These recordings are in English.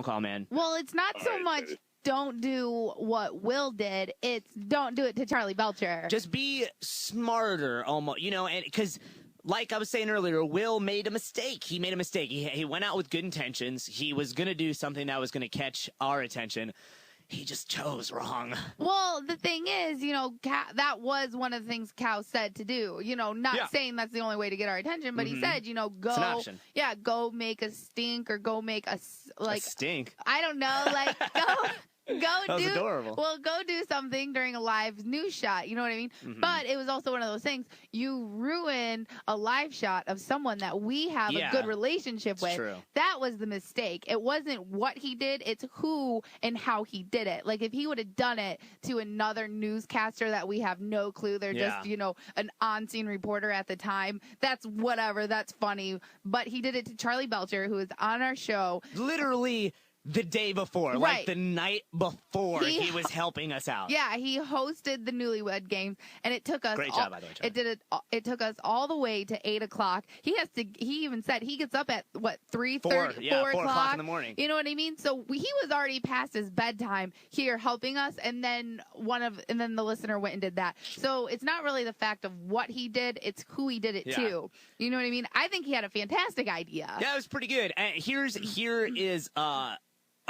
call, man. Well, it's not so much don't do what Will did. It's don't do it to Charlie Belcher. Just be smarter, almost, and because like I was saying earlier, Will made a mistake. He made a mistake. He went out with good intentions. He was going to do something that was going to catch our attention. He just chose wrong. Well, the thing is, that was one of the things Cow said to do. Not saying that's the only way to get our attention, but he said, go, it's an option. Yeah, go make a stink or go make a stink. I don't know, That was adorable. Well, go do something during a live news shot. You know what I mean? Mm-hmm. But it was also one of those things. You ruin a live shot of someone that we have a good relationship with. True. That was the mistake. It wasn't what he did. It's who and how he did it. Like if he would have done it to another newscaster that we have no clue. They're just, an on-scene reporter at the time. That's whatever. That's funny. But he did it to Charlie Belcher, who is on our show. Literally the day before, like the night before, he was helping us out. Yeah, he hosted the Newlywed Games, and it took us. Great job, by the way. It took us all the way to 8:00. He even said he gets up at what 3:30, 4 o'clock in the morning. You know what I mean? So he was already past his bedtime here helping us, and then the listener went and did that. So it's not really the fact of what he did; it's who he did it to. You know what I mean? I think he had a fantastic idea. Yeah, it was pretty good. Here is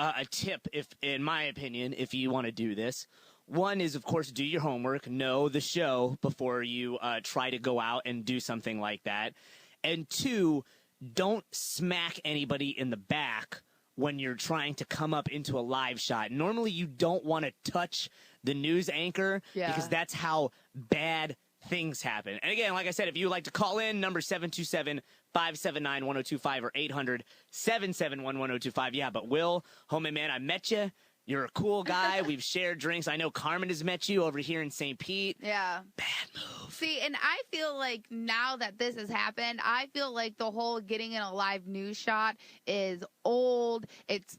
a tip, if in my opinion, if you want to do this. One is, of course, do your homework, know the show before you try to go out and do something like that. And two, don't smack anybody in the back when you're trying to come up into a live shot. Normally, you don't want to touch the news anchor because that's how bad things happen. And again, like I said, if you would like to call in, number 727-579-1025 or 800-771-1025. Yeah, but Will, homie man, I met you. You're a cool guy. We've shared drinks. I know Carmen has met you over here in St. Pete. Yeah. Bad move. See, and I feel like now that this has happened, I feel like the whole getting in a live news shot is old. It's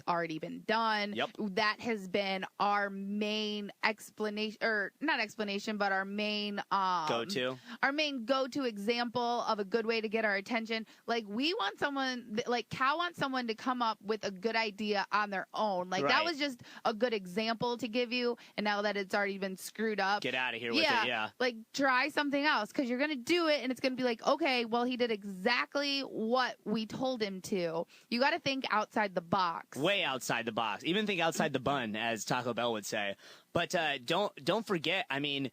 already been done. Yep. That has been our main explanation, or not explanation, but our main go-to example of a good way to get our attention. Like we want someone, like Cal wants someone to come up with a good idea on their own. Like that was just a good example to give you. And now that it's already been screwed up, get out of here with it. Yeah. Like try something else, because you're going to do it and it's going to be like, okay, well, he did exactly what we told him to. You got to think outside the box. Way outside the box. Even think outside the bun, as Taco Bell would say. But don't forget, I mean,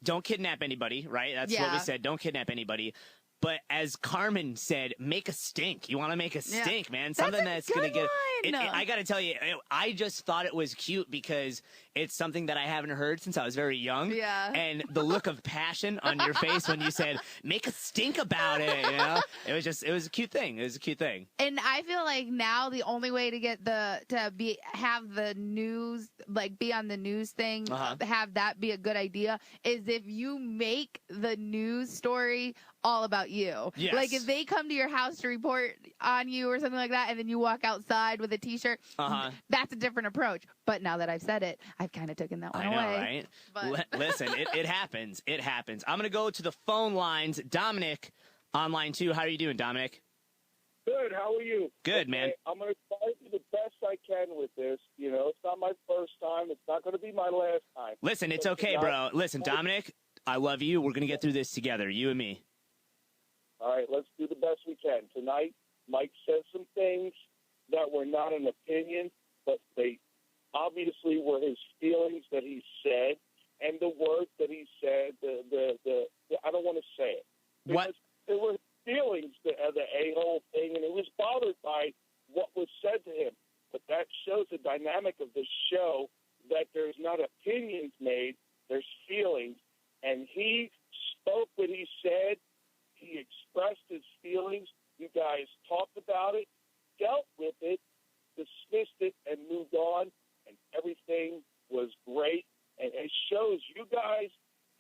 don't kidnap anybody, right? That's what we said. Don't kidnap anybody. But as Carmen said, make a stink. You want to make a stink, man. Something that's going to get... I got to tell you, I just thought it was cute because it's something that I haven't heard since I was very young. Yeah. And the look of passion on your face when you said, make a stink about it, It was a cute thing. It was a cute thing. And I feel like now the only way to get have the news, like be on the news thing, have that be a good idea, is if you make the news story all about you. Yes. Like if they come to your house to report on you or something like that, and then you walk outside with a t-shirt, that's a different approach. But now that I've said it, I've kind of taken that one away. I know, right? Listen, it happens. It happens. I'm going to go to the phone lines. Dominic on line 2. How are you doing, Dominic? Good. How are you? Good, man. I'm going to try to do the best I can with this. It's not my first time. It's not going to be my last time. Listen, it's okay, bro. Listen, Dominic, I love you. We're going to get through this together, you and me. All right, let's do the best we can. Tonight, Mike said some things that were not an opinion, but they obviously were his feelings that he said, and the words that he said, I don't want to say it. What? There were feelings, the a-hole thing, and it was bothered by what was said to him. But that shows the dynamic of the show, that there's not opinions made, there's feelings. And he spoke what he said. He expressed his feelings. You guys talked about it, dealt with it, dismissed it, and moved on, and everything was great. And it shows you guys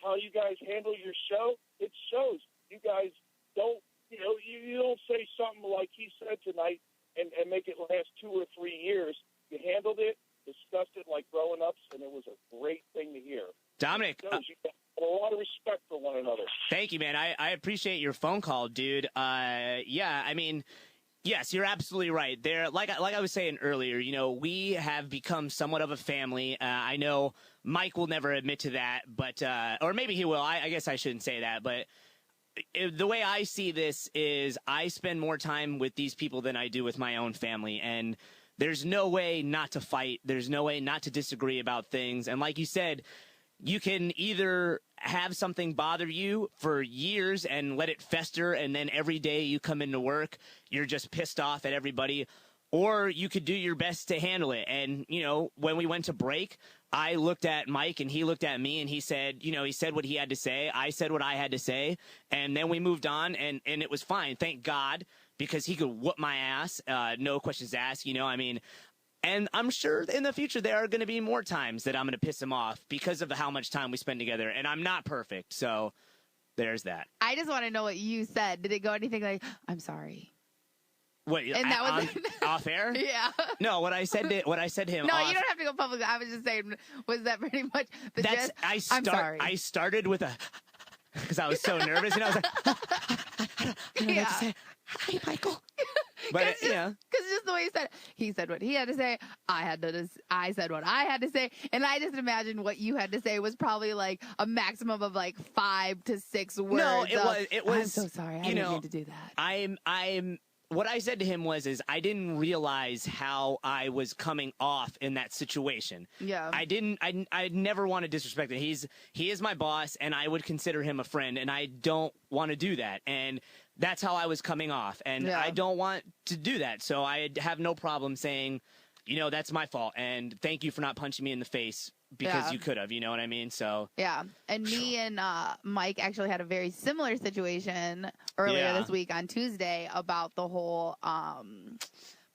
how you guys handle your show. It shows you guys don't, you don't say something like he said tonight and make it last 2 or 3 years. You handled it, discussed it like grown-ups, and it was a great thing to hear. Dominic, you got a lot of respect for one another. Thank you, man. I appreciate your phone call, dude. Yeah, I mean, Yes, you're absolutely right. There, like I was saying earlier, you know, we have become somewhat of a family. I know Mike will never admit to that, but or maybe he will. I guess I shouldn't say that, but the way I see this is I spend more time with these people than I do with my own family, and there's no way not to fight. There's no way not to disagree about things. And like you said, you can either have something bother you for years and let it fester, and then every day you come into work, you're just pissed off at everybody, or you could do your best to handle it. And, you know, when we went to break, I looked at Mike and he looked at me and he said, you know, he said what he had to say. I said what I had to say. And then we moved on and it was fine. Thank God, because he could whoop my ass. No questions asked, you know, I mean, and I'm sure in the future there are going to be more times that I'm going to piss him off because of how much time we spend together. And I'm not perfect. So there's that. I just want to know what you said. Did it go anything like, I'm sorry? What? And that was off air? Yeah. No, what I said to him. No, off, you don't have to go public. I was just saying, was that pretty much the gist? I'm sorry. I started with a, because I was so nervous and I was like, I don't know what to say. Hi, Michael. But yeah, because just the way he said what he had to say. I said what I had to say, and I just imagined what you had to say was probably like a maximum of like 5 to 6 words. No, it was. I'm so sorry. I didn't mean to do that. What I said to him was I didn't realize how I was coming off in that situation. Yeah. I never want to disrespect him. He is my boss, and I would consider him a friend, and I don't want to do that. And that's how I was coming off, and I don't want to do that. So I have no problem saying, you know, that's my fault, and thank you for not punching me in the face because you could have, you know what I mean? So yeah, and me and Mike actually had a very similar situation earlier this week on Tuesday about the whole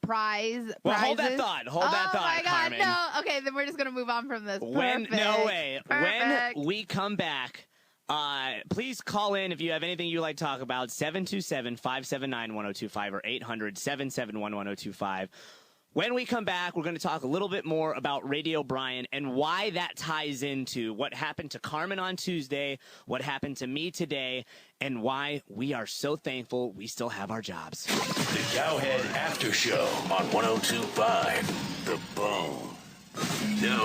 prize. Well, hold that thought. Hold that thought, my God, Carmen. no. Okay, then we're just gonna move on from this. When we come back. Please call in if you have anything you'd like to talk about, 727-579-1025 or 800-771-1025. When we come back, we're going to talk a little bit more about Radio Brian and why that ties into what happened to Carmen on Tuesday, what happened to me today, and why we are so thankful we still have our jobs. The Cowhead After Show on 102.5 The Bone. Now